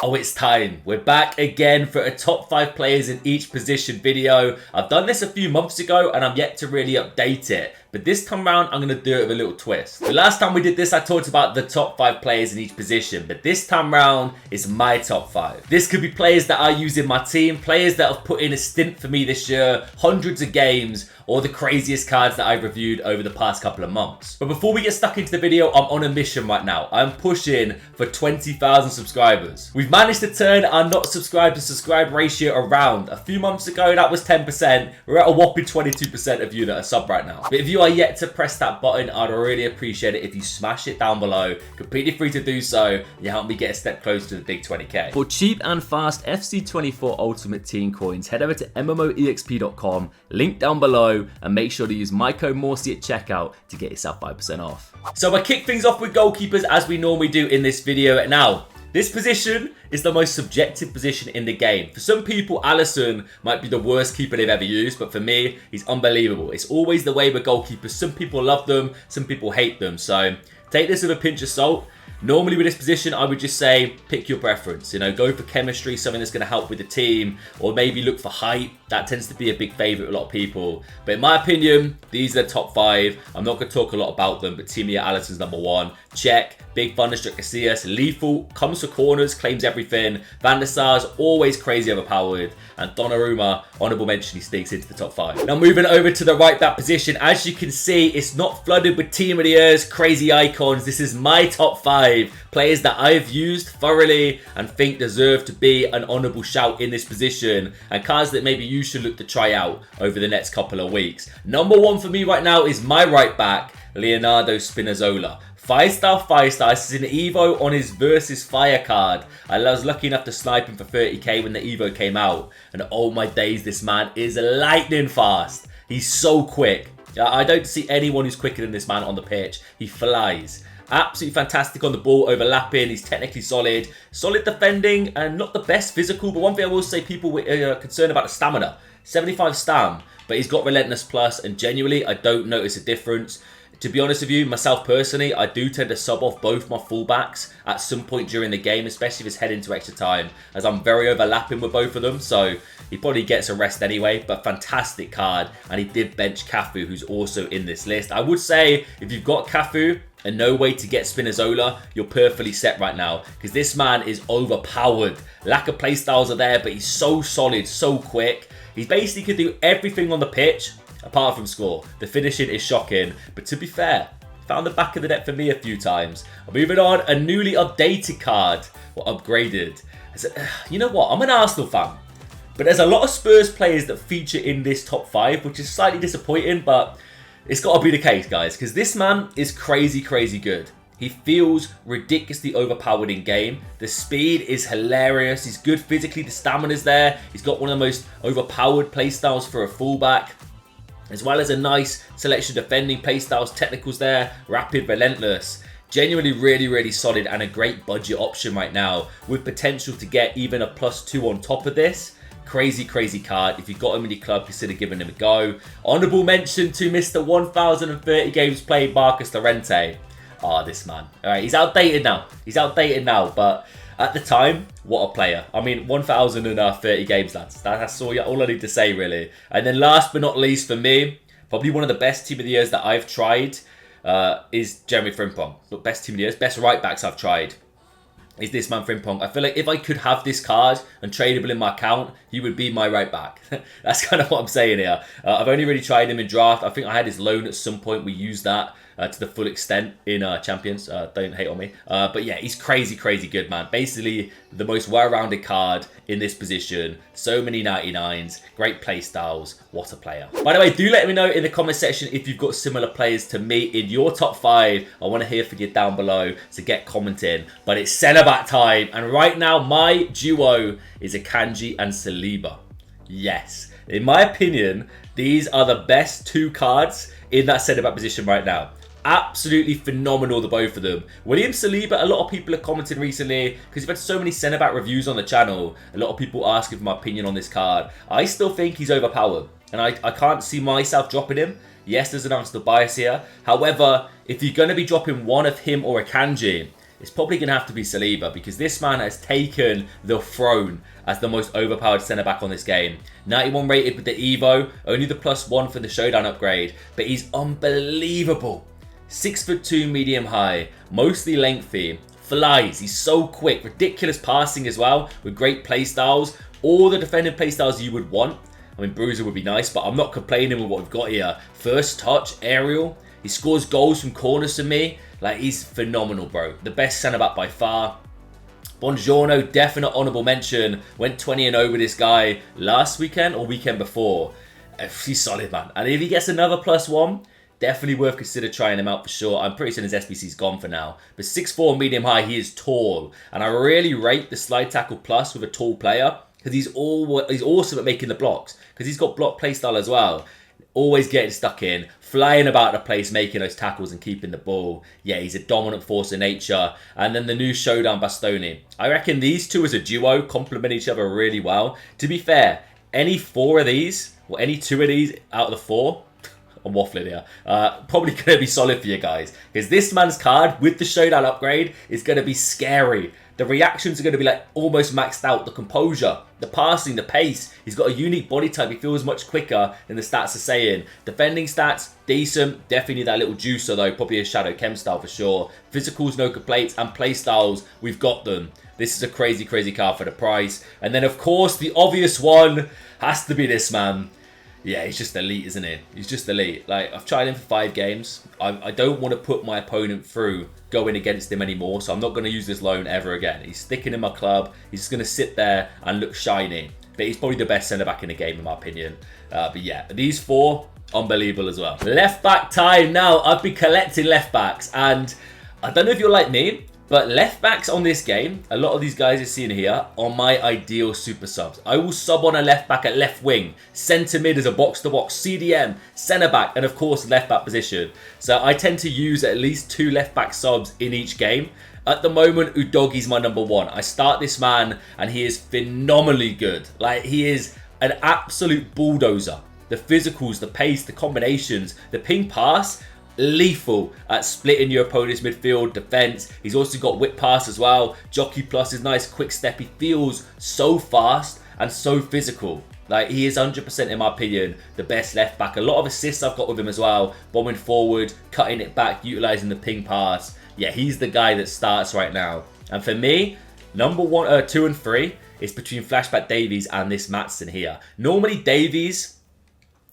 Oh, it's time. We're back again for a top 5 players in each position video. I've done this a few months ago and I'm yet to really update it. But this time around, I'm going to do it with a little twist. The last time we did this, I talked about the top 5 players in each position. But this time around, it's my top 5. This could be players that I use in my team, players that have put in a stint for me this year, hundreds of games, or the craziest cards that I've reviewed over the past couple of months. But before we get stuck into the video, I'm on a mission right now. I'm pushing for 20,000 subscribers. We've managed to turn our not subscribed to subscribe ratio around. A few months ago, that was 10%. We're at a whopping 22% of you that are sub right now. But if you are yet to press that button, I'd really appreciate it if you smash it down below. Completely free to do so. You help me get a step closer to the big 20k. For cheap and fast FC24 Ultimate Team coins, head over to MMOEXP.com, link down below, and make sure to use my code Morsi at checkout to get yourself 5% off. So I kick things off with goalkeepers as we normally do in this video. Now, this position is the most subjective position in the game. For some people, Alisson might be the worst keeper they've ever used, but for me, he's unbelievable. It's always the way with goalkeepers. Some people love them, some people hate them. So take this with a pinch of salt. Normally with this position, I would just say, pick your preference. You know, go for chemistry, something that's going to help with the team, or maybe look for height. That tends to be a big favourite with a lot of people. But in my opinion, these are the top 5. I'm not going to talk a lot about them, but Timmy Alisson's number 1. Check. Big Thunderstruck Casillas, lethal, comes for corners, claims everything. Van der Sar's always crazy overpowered. And Donnarumma, honourable mention, he sneaks into the top 5. Now moving over to the right back position, as you can see, it's not flooded with Team of the Years, crazy icons. This is my top 5 players that I've used thoroughly and think deserve to be an honourable shout in this position, and cards that maybe you should look to try out over the next couple of weeks. Number 1 for me right now is my right back, Leonardo Spinazzola. 5-star, 5-star. This is an Evo on his Versus Fire card. I was lucky enough to snipe him for 30k when the Evo came out. And oh my days, this man is lightning fast. He's so quick. I don't see anyone who's quicker than this man on the pitch. He flies. Absolutely fantastic on the ball, overlapping. He's technically solid. Solid defending and not the best physical. But one thing I will say, people are concerned about the stamina. 75 stam. But he's got Relentless Plus. And genuinely, I don't notice a difference. To be honest with you, myself personally, I do tend to sub off both my fullbacks at some point during the game, especially if it's heading to extra time, as I'm very overlapping with both of them. So he probably gets a rest anyway, but fantastic card. And he did bench Cafu, who's also in this list. I would say if you've got Cafu and no way to get Spinazzola, you're perfectly set right now, because this man is overpowered. Lack of playstyles are there, but he's so solid, so quick. He basically can do everything on the pitch apart from score. The finishing is shocking, but to be fair, found the back of the net for me a few times. Moving on, a newly updated card, or upgraded. You know what, I'm an Arsenal fan, but there's a lot of Spurs players that feature in this top 5, which is slightly disappointing, but it's got to be the case, guys, because this man is crazy, crazy good. He feels ridiculously overpowered in game. The speed is hilarious. He's good physically. The stamina's there. He's got one of the most overpowered playstyles for a fullback, as well as a nice selection of defending playstyles, technicals there, rapid, relentless. Genuinely really, really solid and a great budget option right now, with potential to get even a +2 on top of this. Crazy, crazy card. If you've got him in your club, consider giving him a go. Honourable mention to Mr. 1030 games played, Marcus Llorente. Ah, this man. Alright, he's outdated now. He's outdated now, but at the time, what a player. I mean, 1030 games, lads. That's all I need to say, really. And then last but not least for me, probably one of the best Team of the Years that I've tried is Jeremy Frimpong. But best Team of the Years, best right backs I've tried is this man Frimpong. I feel like if I could have this card and tradable in my account, he would be my right back. That's kind of what I'm saying here. I've only really tried him in draft. I think I had his loan at some point. We used that to the full extent in Champions. Don't hate on me. But yeah, he's crazy, crazy good, man. Basically, the most well-rounded card in this position. So many 99s. Great play styles. What a player. By the way, do let me know in the comment section if you've got similar players to me in your top 5. I want to hear from you down below, so get commenting. But it's centre-back time. And right now, my duo is Akanji and Saliba. Yes. In my opinion, these are the best 2 cards in that centre-back position right now. Absolutely phenomenal, the both of them. William Saliba, a lot of people have commented recently, because you've had so many centre-back reviews on the channel. A lot of people asking for my opinion on this card. I still think he's overpowered, and I can't see myself dropping him. Yes, there's an Arsenal bias here. However, if you're going to be dropping one of him or Akanji, it's probably going to have to be Saliba, because this man has taken the throne as the most overpowered centre-back on this game. 91 rated with the Evo, only the +1 for the Showdown upgrade, but he's unbelievable. 6'2", medium high, mostly lengthy, flies, he's so quick, ridiculous passing as well, with great play styles, all the defending play styles you would want. I mean, Bruiser would be nice, but I'm not complaining with what we've got here. First touch, aerial, he scores goals from corners to me. Like, he's phenomenal, bro. The best centre-back by far. Buongiorno, definite honourable mention. Went 20-0 with this guy last weekend or weekend before. He's solid, man. And if he gets another +1, definitely worth consider trying him out for sure. I'm pretty certain his SBC's gone for now. But 6'4", medium high, he is tall. And I really rate the slide tackle plus with a tall player, because he's awesome at making the blocks, because he's got block play style as well. Always getting stuck in, flying about the place, making those tackles and keeping the ball. Yeah, he's a dominant force of nature. And then the new Showdown Bastoni. I reckon these two as a duo complement each other really well. To be fair, any 4 of these, or any 2 of these out of the 4, I'm waffling here, probably going to be solid for you guys. Because this man's card with the Showdown upgrade is going to be scary. The reactions are going to be like almost maxed out. The composure, the passing, the pace. He's got a unique body type. He feels much quicker than the stats are saying. Defending stats, decent. Definitely need that little juicer though. Probably a Shadow Chem style for sure. Physicals, no complaints. And play styles, we've got them. This is a crazy, crazy card for the price. And then of course, the obvious one has to be this man. Yeah, he's just elite, isn't he? He's just elite. Like, I've tried him for 5 games. I don't want to put my opponent through going against him anymore, so I'm not going to use this loan ever again. He's sticking in my club. He's just going to sit there and look shiny. But he's probably the best centre-back in the game, in my opinion. But yeah, these 4, unbelievable as well. Left-back time now. I've been collecting left-backs, and I don't know if you're like me, but left backs on this game, a lot of these guys you're seeing here are my ideal super subs. I will sub on a left back at left wing, centre mid as a box-to-box, CDM, centre back, and of course left back position. So I tend to use at least 2 left back subs in each game. At the moment, Udogi's my number 1. I start this man and he is phenomenally good. Like, he is an absolute bulldozer. The physicals, the pace, the combinations, the ping pass, lethal at splitting your opponent's midfield defense. He's also got whip pass as well. Jockey plus is nice, quick step. He feels so fast and so physical. Like, he is 100% in my opinion the best left back. A lot of assists I've got with him as well. Bombing forward, cutting it back, utilizing the ping pass. Yeah, he's the guy that starts right now. And for me, number 1, 2 and 3 is between Flashback Davies and this Maatsen here. Normally Davies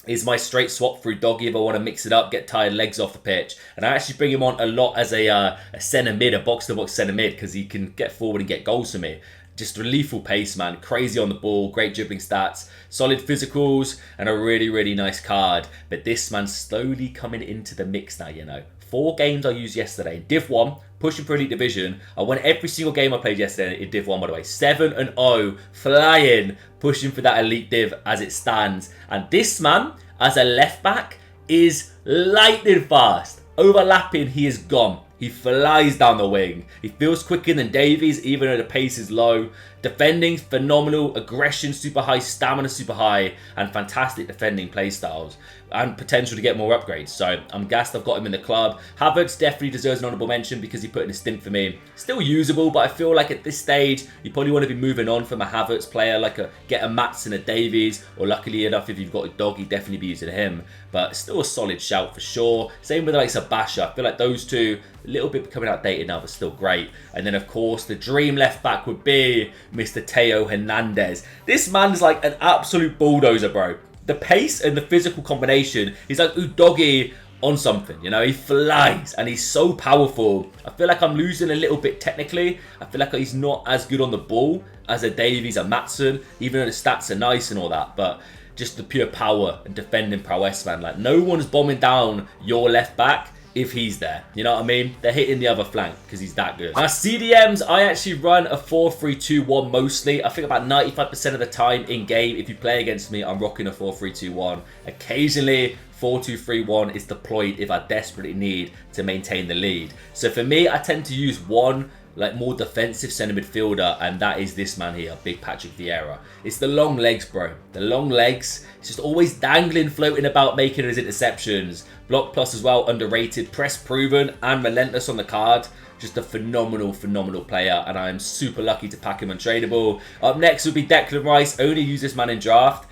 is my straight swap through Doggy if I want to mix it up, get tired legs off the pitch. And I actually bring him on a lot as a centre mid, a box-to-box centre mid, because he can get forward and get goals for me. Just a lethal pace, man. Crazy on the ball, great dribbling stats, solid physicals, and a really, really nice card. But this man's slowly coming into the mix now, you know. 4 games I used yesterday. Div 1, pushing for Elite Division. I won every single game I played yesterday in Div 1, by the way. 7-0, flying, pushing for that Elite Div as it stands. And this man, as a left back, is lightning fast. Overlapping, he is gone. He flies down the wing. He feels quicker than Davies, even though the pace is low. Defending, phenomenal. Aggression, super high. Stamina, super high. And fantastic defending play styles. And potential to get more upgrades. So I'm gassed I've got him in the club. Havertz definitely deserves an honourable mention because he put in a stint for me. Still usable, but I feel like at this stage, you probably want to be moving on from a Havertz player, like get a Maatsen, a Davies, or luckily enough, if you've got a dog, you'd definitely be using him. But still a solid shout for sure. Same with like Sabasha. I feel like those two, a little bit becoming outdated now, but still great. And then of course, the dream left back would be Mr. Teo Hernandez. This man's like an absolute bulldozer, bro. The pace and the physical combination, he's like Udogi on something, you know? He flies and he's so powerful. I feel like I'm losing a little bit technically. I feel like he's not as good on the ball as a Davies, a Maatsen, even though the stats are nice and all that. But just the pure power and defending prowess, man. Like, no one's bombing down your left back if he's there. You know what I mean? They're hitting the other flank because he's that good. Now, CDMs, I actually run a 4-3-2-1 mostly. I think about 95% of the time in game, if you play against me, I'm rocking a 4-3-2-1. Occasionally, 4-2-3-1 is deployed if I desperately need to maintain the lead. So for me, I tend to use one like more defensive centre midfielder, and that is this man here, Big Patrick Vieira. It's the long legs, bro. The long legs. It's just always dangling, floating about, making his interceptions. Block plus as well, underrated. Press proven and relentless on the card. Just a phenomenal, phenomenal player, and I am super lucky to pack him untradeable. Up next will be Declan Rice. Only use this man in draft.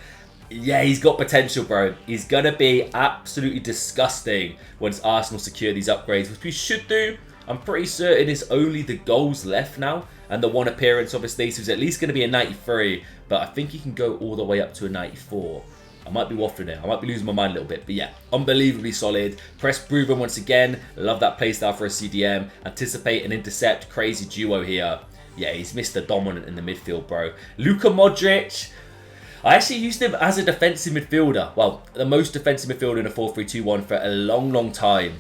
Yeah, he's got potential, bro. He's going to be absolutely disgusting once Arsenal secure these upgrades, which we should do. I'm pretty certain it's only the goals left now, and the one appearance, obviously, so he's at least going to be a 93, but I think he can go all the way up to a 94. I might be waffling it. I might be losing my mind a little bit, but yeah, unbelievably solid. Press proven once again. Love that playstyle for a CDM. Anticipate and intercept. Crazy duo here. Yeah, he's Mr. Dominant in the midfield, bro. Luka Modric. I actually used him as a defensive midfielder. Well, the most defensive midfielder in a 4-3-2-1 for a long, long time.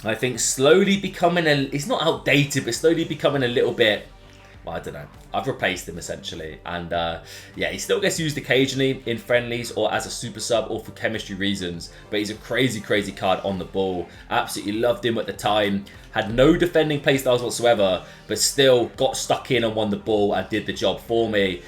I think slowly becoming he's not outdated, but slowly becoming a little bit, well, I don't know. I've replaced him essentially. And yeah, he still gets used occasionally in friendlies or as a super sub or for chemistry reasons. But he's a crazy, crazy card on the ball. Absolutely loved him at the time. Had no defending playstyles whatsoever, but still got stuck in and won the ball and did the job for me.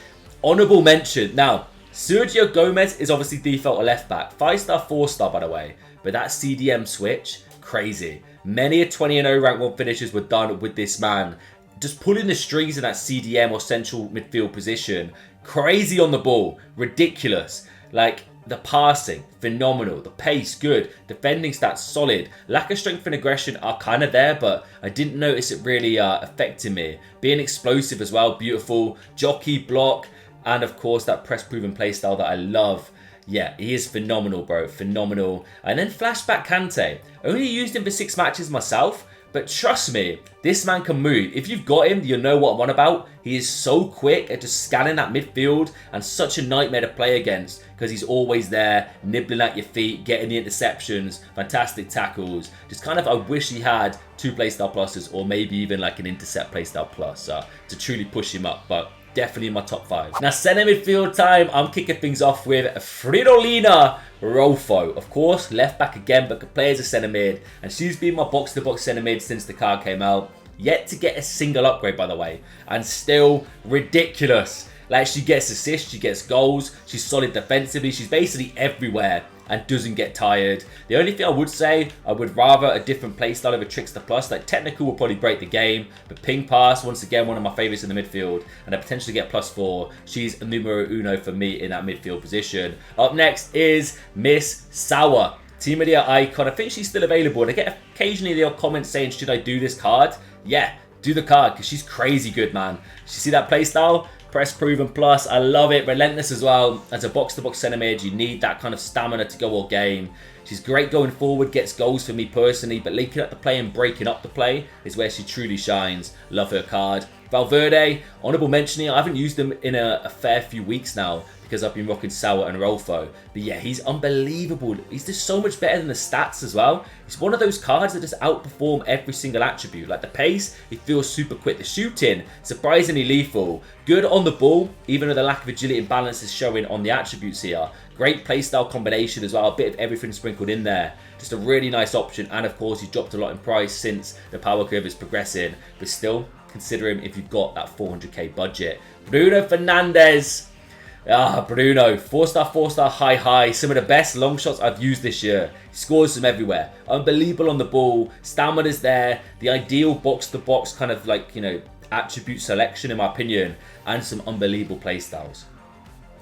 Honourable mention. Now, Sergio Gomez is obviously default a left back. 5-star, 4-star, by the way. But that CDM switch, crazy. Many a 20-0 rank 1 finishes were done with this man. Just pulling the strings in that CDM or central midfield position. Crazy on the ball. Ridiculous. Like, the passing, phenomenal. The pace, good. Defending stats, solid. Lack of strength and aggression are kind of there, but I didn't notice it really affecting me. Being explosive as well, beautiful. Jockey, block. And of course, that press-proven playstyle that I love. Yeah, he is phenomenal, bro. Phenomenal. And then Flashback Kante. Only used him for 6 matches myself. But trust me, this man can move. If you've got him, you'll know what I'm on about. He is so quick at just scanning that midfield and such a nightmare to play against because he's always there, nibbling at your feet, getting the interceptions, fantastic tackles. Just kind of, I wish he had 2 playstyle pluses or maybe even like an intercept playstyle plus to truly push him up. But definitely in my top 5. Now, centre midfield time. I'm kicking things off with Fridolina Rolfo. Of course, left back again, but could play as a centre mid. And she's been my box-to-box centre mid since the card came out. Yet to get a single upgrade, by the way. And still ridiculous. Like, she gets assists, she gets goals. She's solid defensively. She's basically everywhere and doesn't get tired. The only thing I would say, I would rather a different playstyle of a Trickster Plus. Like, technical will probably break the game, but ping pass, once again, one of my favourites in the midfield, and I potentially get +4. She's a numero uno for me in that midfield position. Up next is Miss Sauer. Team of the Year icon. I think she's still available, and I get occasionally the odd comment saying, should I do this card? Yeah, do the card, because she's crazy good, man. You see that playstyle? Press proven plus. I love it. Relentless as well. As a box-to-box centre mid, you need that kind of stamina to go all game. She's great going forward, gets goals for me personally, but linking up the play and breaking up the play is where she truly shines. Love her card. Valverde, honourable mentioning. I haven't used them in a fair few weeks now because I've been rocking Sauer and Rolfo. But yeah, he's unbelievable. He's just so much better than the stats as well. He's one of those cards that just outperform every single attribute. Like the pace, he feels super quick. The shooting, surprisingly lethal. Good on the ball, even though the lack of agility and balance is showing on the attributes here. Great playstyle combination as well. A bit of everything sprinkled in there. Just a really nice option. And of course, he's dropped a lot in price since the power curve is progressing. But still, consider him if you've got that 400k budget. Bruno Fernandes. Bruno. 4-star, 4-star, high. Some of the best long shots I've used this year. He scores them everywhere. Unbelievable on the ball. Stamina's there. The ideal box-to-box kind of like, you know, attribute selection in my opinion. And some unbelievable playstyles.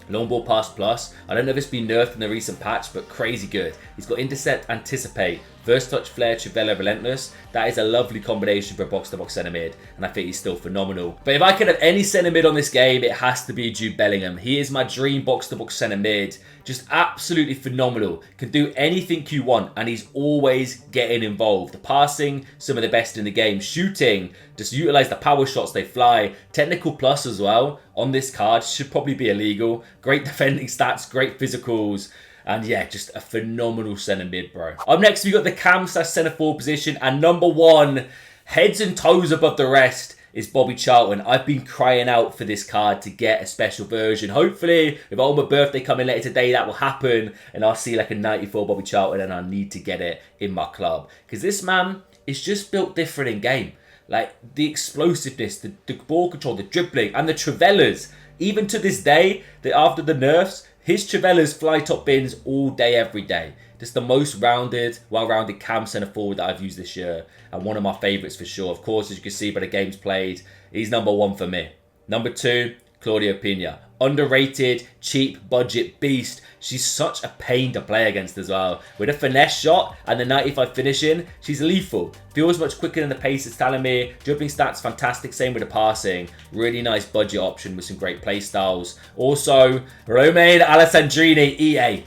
Long ball pass plus. I don't know if it's been nerfed in the recent patch, but crazy good. He's got intercept, anticipate, first touch, flare, Trivela, relentless. That is a lovely combination for a box-to-box centre mid, and I think he's still phenomenal. But if I could have any centre mid on this game, it has to be Jude Bellingham. He is my dream box-to-box centre mid. Just absolutely phenomenal. Can do anything you want, and he's always getting involved. The passing, some of the best in the game. Shooting, just utilise the power shots they fly. Technical plus as well on this card. Should probably be illegal. Great defending stats, great physicals. And yeah, just a phenomenal centre mid, bro. Up next, we got the cam/centre forward position. And number 1, heads and toes above the rest, is Bobby Charlton. I've been crying out for this card to get a special version. Hopefully, with all my birthday coming later today, that will happen. And I'll see like a 94 Bobby Charlton and I need to get it in my club. Because this man is just built different in game. Like the explosiveness, the ball control, the dribbling, and the Trivelas. Even to this day, that after the nerfs, His Trivella's fly top bins all day, every day. Just the most rounded, well-rounded cam centre forward that I've used this year. And one of my favourites for sure. Of course, as you can see by the games played, he's number 1 for me. Number 2, Claudia Pina. Underrated, cheap, budget beast. She's such a pain to play against as well. With a finesse shot and the 95 finishing, she's lethal. Feels much quicker than the pace is telling me. Dribbling stats, fantastic. Same with the passing. Really nice budget option with some great play styles. Also, Romain Alessandrini, EA.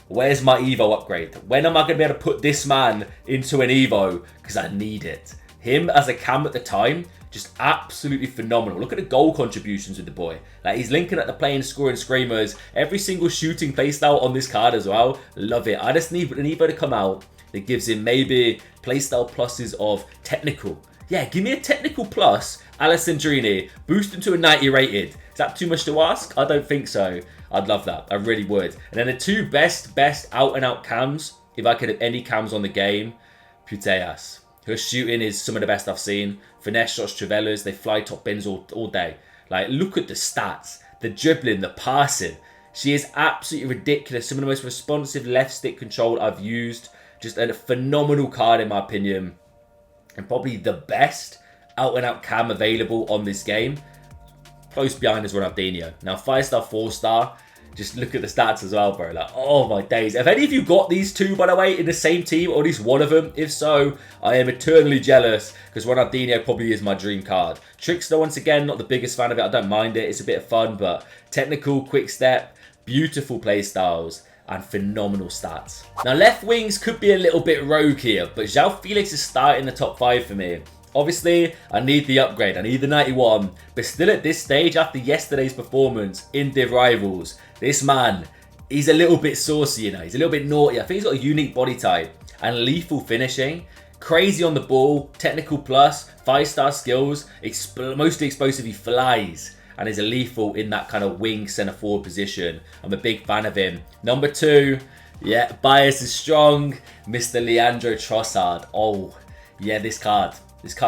Where's my Evo upgrade? When am I going to be able to put this man into an Evo? Because I need it. Him as a cam at the time, just absolutely phenomenal. Look at the goal contributions with the boy. Like, he's linking at the play and scoring screamers. Every single shooting playstyle on this card as well. Love it. I just need an Evo to come out that gives him maybe playstyle pluses of technical. Yeah, give me a technical plus, Alessandrini. Boost him to a 90 rated. Is that too much to ask? I don't think so. I'd love that. I really would. And then the 2 best out-and-out cams, if I could have any cams on the game, Puteas. Her shooting is some of the best I've seen. Finesse shots, Trivellas, they fly top bins all day. Like, look at the stats. The dribbling, the passing. She is absolutely ridiculous. Some of the most responsive left stick control I've used. Just a phenomenal card in my opinion. And probably the best out-and-out cam available on this game. Close behind is Ronaldinho. Now, 5-star, 4-star. Just look at the stats as well, bro. Like, oh my days. Have any of you got these 2, by the way, in the same team? Or at least one of them? If so, I am eternally jealous. Because Ronaldinho probably is my dream card. Trickster, once again, not the biggest fan of it. I don't mind it. It's a bit of fun. But technical, quick step, beautiful play styles, and phenomenal stats. Now, left wings could be a little bit rogue here. But João Felix is starting the top 5 for me. Obviously, I need the upgrade. I need the 91. But still at this stage, after yesterday's performance in Div Rivals, this man, he's a little bit saucy, you know. He's a little bit naughty. I think he's got a unique body type and lethal finishing. Crazy on the ball, technical plus, 5-star skills, mostly explosive. He flies and is a lethal in that kind of wing centre forward position. I'm a big fan of him. Number 2, yeah, bias is strong. Mr. Leandro Trossard. Oh, yeah, this card's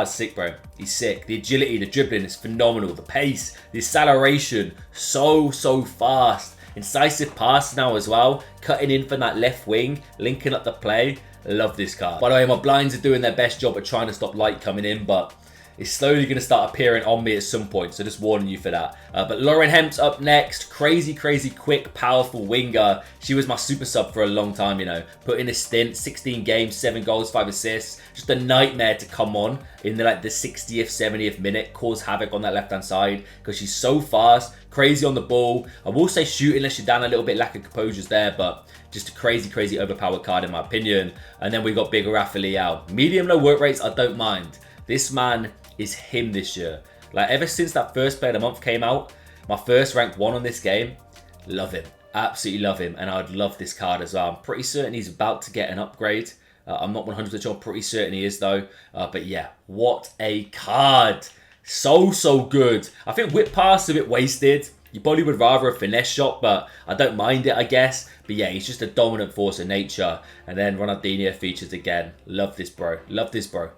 sick, bro. He's sick. The agility, the dribbling is phenomenal. The pace, the acceleration, so fast. Incisive pass now as well. Cutting in from that left wing, linking up the play. Love this card. By the way, my blinds are doing their best job at trying to stop light coming in, but it's slowly going to start appearing on me at some point, so just warning you for that. But Lauren Hemp's up next. Crazy, quick, powerful winger. She was my super sub for a long time, you know. Put in a stint, 16 games, 7 goals, 5 assists. Just a nightmare to come on in the 60th, 70th minute. Cause havoc on that left-hand side because she's so fast, crazy on the ball. I will say shooting lets you down a little bit, lack of composure's there, but just a crazy overpowered card in my opinion. And then we got Big Rafa Leao. Medium low work rates, I don't mind. This man is him this year. Like, ever since that first player of the month came out, my first ranked 1 on this game, love him. Absolutely love him. And I'd love this card as well. I'm pretty certain he's about to get an upgrade. I'm not 100% sure. I'm pretty certain he is though. But yeah, what a card. So good. I think whip pass is a bit wasted. You probably would rather a finesse shot, but I don't mind it, I guess. But yeah, he's just a dominant force of nature. And then Ronaldinho features again. Love this, bro. Love this, bro.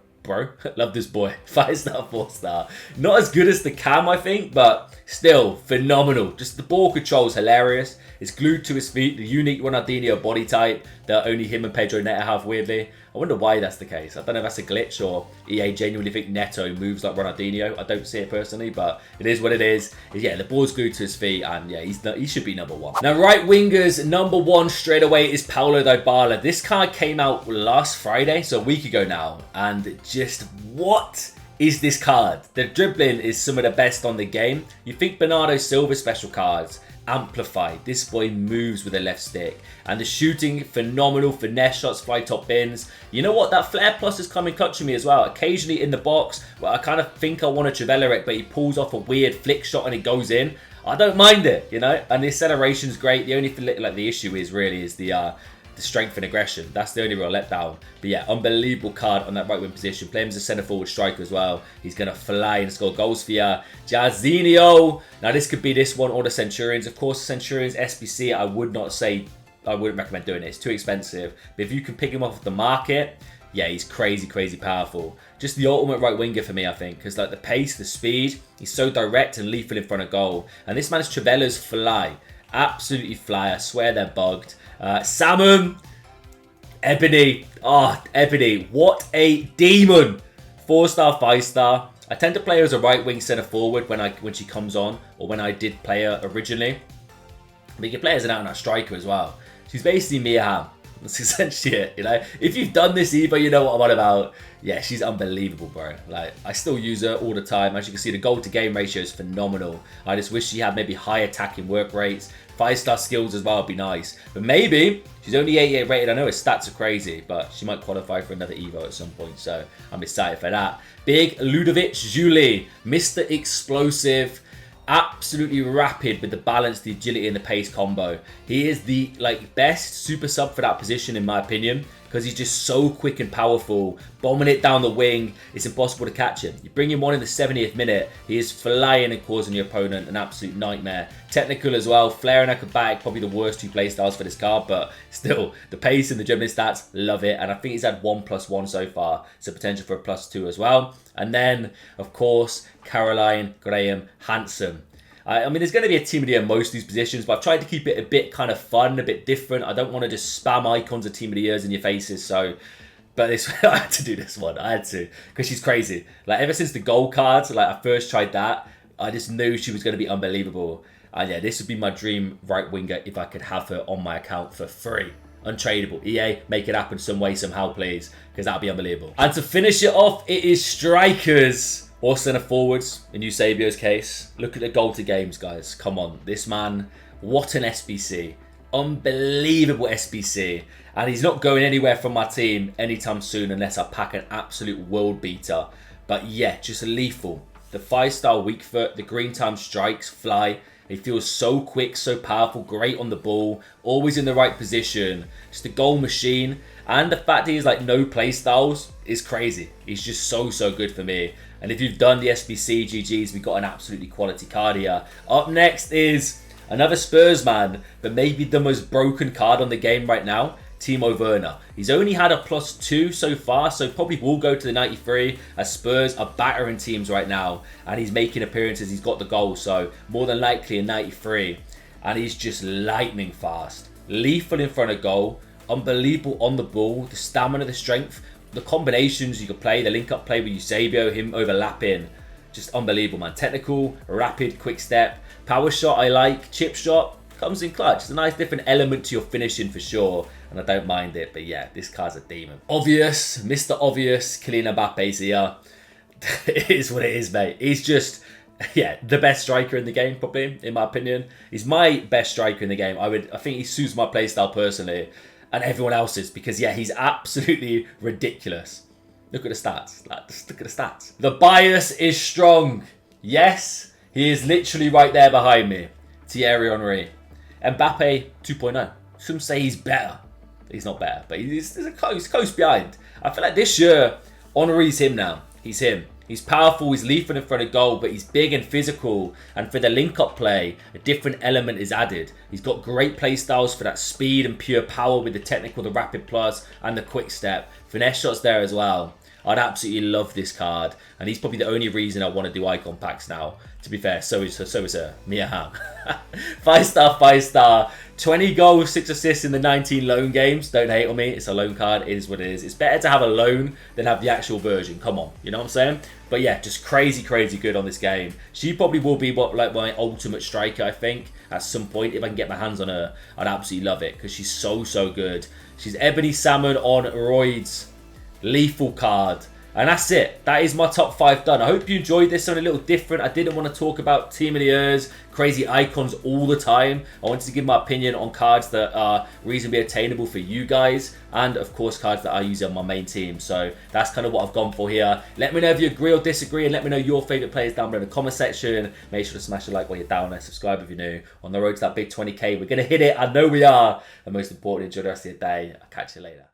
Love this boy. 5-star, 4-star. Not as good as the cam, I think, but still phenomenal. Just the ball control is hilarious. It's glued to his feet. The unique Ronaldinho body type that only him and Pedro Neto have, weirdly. I wonder why that's the case. I don't know if that's a glitch or EA genuinely think Neto moves like Ronaldinho. I don't see it personally, but it is what it is. Yeah, the ball's glued to his feet, and yeah, he should be number 1. Now, right wingers, number 1 straight away is Paulo Dybala. This card came out last Friday, so a week ago now, and just what is this card? The dribbling is some of the best on the game. You think Bernardo Silva special cards amplified. This boy moves with a left stick. And the shooting, phenomenal. Finesse shots, fly top bins. You know what? That flare plus is coming clutch to me as well. Occasionally in the box, where I kind of think I want to Trivella it, but he pulls off a weird flick shot and it goes in. I don't mind it, you know? And the acceleration's great. The only the issue is really the strength and aggression. That's the only real letdown. But yeah, unbelievable card on that right wing position. Play him as a centre forward striker as well. He's going to fly and score goals for you. Jairzinho. Now this could be this one or the Centurions. Of course, Centurions SBC, I wouldn't recommend doing it. It's too expensive. But if you can pick him off the market, yeah, he's crazy powerful. Just the ultimate right winger for me, I think. Because like the pace, the speed, he's so direct and lethal in front of goal. And this man's Trivella's fly. Absolutely fly. I swear they're bugged. Salmon. Ebony. Oh, Ebony. What a demon. 4-star, 5-star. I tend to play her as a right wing centre forward when she comes on, or when I did play her originally. But you can play her as an out-and-out striker as well. She's basically Mia Hamm. That's essentially it, you know. If you've done this Evo, you know what I'm on about. Yeah, she's unbelievable, bro. Like, I still use her all the time. As you can see, the goal to game ratio is phenomenal. I just wish she had maybe high attacking work rates. 5-star skills as well would be nice. But maybe, she's only 88 rated. I know her stats are crazy, but she might qualify for another Evo at some point. So I'm excited for that. Big Ludovic Julie, Mr. Explosive. Absolutely rapid with the balance, the agility, and the pace combo. He is the best super sub for that position in my opinion, because he's just so quick and powerful, bombing it down the wing. It's impossible to catch him. You bring him on in the 70th minute, he is flying and causing your opponent an absolute nightmare. Technical as well, flair and acrobatic, probably the worst two playstyles for this card, but still, the pace and the dribbling stats, love it. And I think he's had 1+1 so far, so potential for a +2 as well. And then, of course, Caroline Graham Handsome. I mean, there's going to be a team of the year in most of these positions, but I've tried to keep it a bit kind of fun, a bit different. I don't want to just spam icons of team of the years in your faces, so... But this, I had to do this one. I had to, because she's crazy. Like, ever since the gold cards, like, I first tried that, I just knew she was going to be unbelievable. And yeah, this would be my dream right winger if I could have her on my account for free. Untradeable. EA, make it happen some way, somehow, please, because that would be unbelievable. And to finish it off, it is strikers or centre forwards, in Eusebio's case. Look at the goal to games, guys. Come on. This man, what an SBC. Unbelievable SBC. And he's not going anywhere from my team anytime soon unless I pack an absolute world beater. But yeah, just lethal. The 5-star weak foot, the green time strikes, fly. He feels so quick, so powerful, great on the ball, always in the right position. Just a goal machine. And the fact that he's like no play styles is crazy. He's just so good for me. And if you've done the SBC, GG's, we've got an absolutely quality card here. Up next is another Spurs man, but maybe the most broken card on the game right now, Timo Werner. He's only had a +2 so far, so probably will go to the 93, as Spurs are battering teams right now. And he's making appearances, he's got the goal, so more than likely a 93. And he's just lightning fast. Lethal in front of goal, unbelievable on the ball, the stamina, the strength, the combinations you could play, the link-up play with Eusebio, him overlapping. Just unbelievable, man. Technical, rapid, quick step. Power shot I like. Chip shot comes in clutch. It's a nice different element to your finishing for sure. And I don't mind it. But yeah, this card's a demon. Obvious. Mr. Obvious. Kylian Mbappe's here. It is what it is, mate. He's just... yeah, the best striker in the game, probably, in my opinion. He's my best striker in the game. I think he suits my playstyle personally. And everyone else's, because yeah, he's absolutely ridiculous. Look at the stats. Like, just look at the stats. The bias is strong. Yes, he is literally right there behind me. Thierry Henry. Mbappe 2.0. Some say he's better. He's not better, but he's close behind. I feel like this year, Henry's him now. He's him. He's powerful, he's lethal in front of goal, but he's big and physical. And for the link-up play, a different element is added. He's got great play styles for that speed and pure power with the technical, the rapid plus, and the quick step. Finesse shots there as well. I'd absolutely love this card. And he's probably the only reason I want to do icon packs now. To be fair, so is Mia Hamm. 5-star, 5-star. 20 goals, 6 assists in the 19 loan games. Don't hate on me. It's a loan card. It is what it is. It's better to have a loan than have the actual version. Come on. You know what I'm saying? But yeah, just crazy good on this game. She probably will be like my ultimate striker, I think, at some point. If I can get my hands on her, I'd absolutely love it because she's so good. She's Ebony Salmon on roids. Lethal card. And that's it. That is my top 5 done. I hope you enjoyed this. Something a little different. I didn't want to talk about Team of the Years, crazy icons all the time. I wanted to give my opinion on cards that are reasonably attainable for you guys. And, of course, cards that I use on my main team. So that's kind of what I've gone for here. Let me know if you agree or disagree. And let me know your favourite players down below in the comment section. Make sure to smash a like while you're down there. Subscribe if you're new. On the road to that big 20k. We're going to hit it. I know we are. And most importantly, enjoy the rest of your day. I'll catch you later.